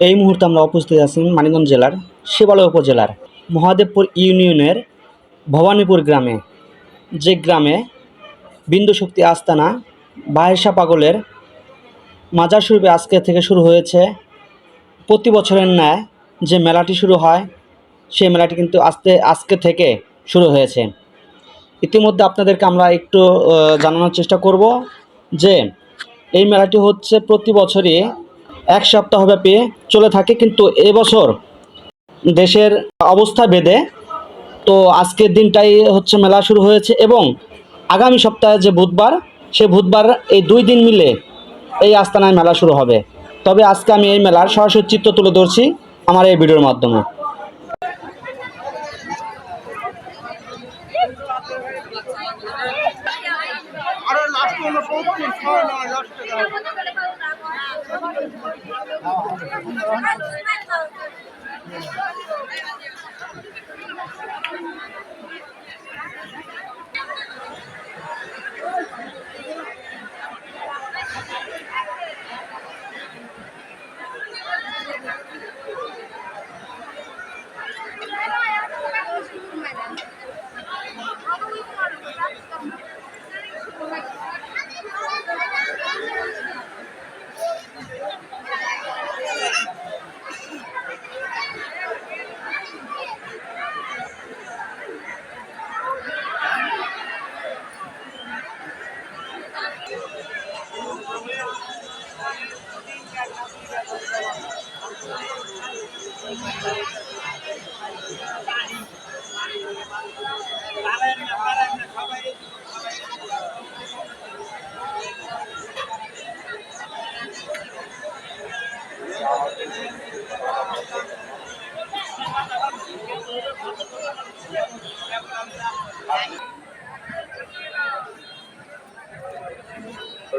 এই মুহূর্তে আমরা উপস্থিত আছি মানিকগঞ্জ জেলার শিবালয় উপজেলার মহাদেবপুর ইউনিয়নের ভবানীপুর গ্রামে, যে গ্রামে বিন্দু শক্তি আস্তানা বাহেশা পাগলের মাজার শরীফে আজকে থেকে শুরু হয়েছে। প্রতি বছরের ন্যায় যে মেলাটি শুরু হয়, সেই মেলাটি কিন্তু আজকে থেকে শুরু হয়েছে। ইতিমধ্যে আপনাদেরকে আমরা একটু জানানোর চেষ্টা করব যে এই মেলাটি হচ্ছে প্রতি বছরই এক সপ্তাহব্যাপী চলে থাকে, কিন্তু এবছর দেশের অবস্থা ভেদে তো আজকের দিনটাই হচ্ছে মেলা শুরু হয়েছে, এবং আগামী সপ্তাহে যে বুধবার, সে বুধবার এই 2 দিন মিলে এই আস্তানায় মেলা শুরু হবে। তবে আজকে আমি এই মেলার সরাসরি চিত্র তুলে ধরছি আমার এই ভিডিওর মাধ্যমে।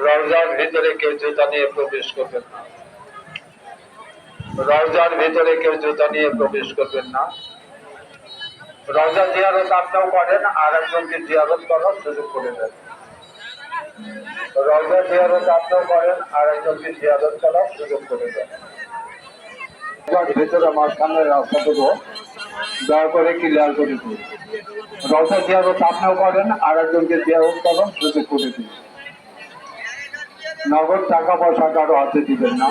রওজার ভিতরে কেউ জুতা নিয়ে প্রবেশ করবেন না। রওজার ভিতরে কেউ জুতা নিয়ে প্রবেশ করবেন না। রওজা জিয়ারত আপনিও করেন, আর একজনকে জিয়ারত করার সুযোগ করে দেন। রওজা জিয়ারত আপনিও করেন, আর একজনকে জিয়ারত করার সুযোগ করে দেন। রওজার ভিতরে মাঝখানের রাস্তাটুকু দয়া করে ক্লিয়ার করে দিন। রওজা জিয়ারত আপনিও করেন, আর একজনকে জিয়ারত করার সুযোগ করে দিন। নগদ টাকা পয়সা কারো হাতে দিবেন না,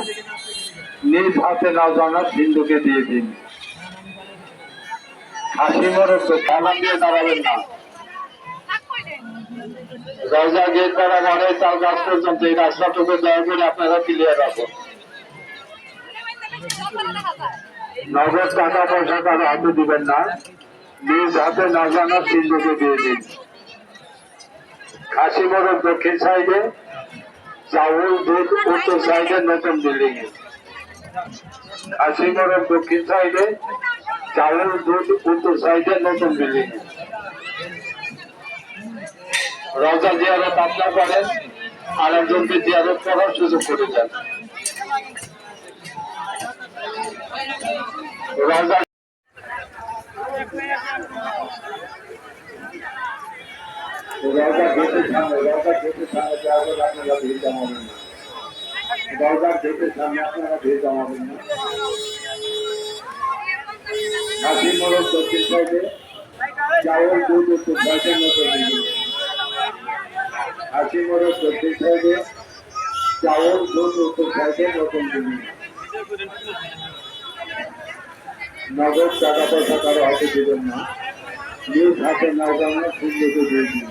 নিজ হাতে না জানা সিন্ধুকে দিয়ে দিন। হাসি মরক সালাম দিয়ে দাঁড়াবেন না। রওজা গেট দ্বারা মানে চাল গাছ পর্যন্ত এই রাস্তাটুকু দয়া করে আপনারা ক্লিয়ার রাখুন। নগদ টাকা পয়সা কারো হাতে দিবেন না, নিজ হাতে না জানা সিন্ধুকে দিয়ে দিন। হাসি মরক দক্ষিণ সাইডে, চাউল দুধ উত্তর সাইডে নতুন বিল্ডিং এ। কাশিমোড়ের দক্ষিণ সাইডে, চাউল দুধ উত্তর সাইডে নতুন বিল্ডিং এ। রওজা জিয়ারত আপনার করেন, আর একজনকে জিয়ারত করার সুযোগ করে দেন। রওজা গেটের সামনে, রওজা গেটের সামনে আপনারা ভিড় জমাবেন না। রওজার গেটের সামনে আপনারা ভিড় জমাবেন না। হাসি মোড়ক দক্ষিণ সাইডে, চাউল দুধ উত্তর সাইডে নতুন বিল্ডিং। হাসি মোড়ক দক্ষিণ সাইডে, চাউল দুধ উত্তর সাইডে নতুন বিল্ডিং। নগদ টাকা পয়সা কারো হাতে দেবেন না, নিজ হাতে না জানা সিন্ধুকে দিয়ে দিন।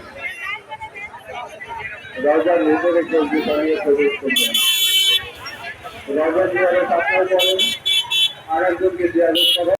রওজার ভিতরে কেউ জুতা নিয়ে প্রবেশ করবেন। রওজা জিয়ারত আপনারা করেন, আর একজনকে জিয়ারত করেন।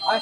Ay,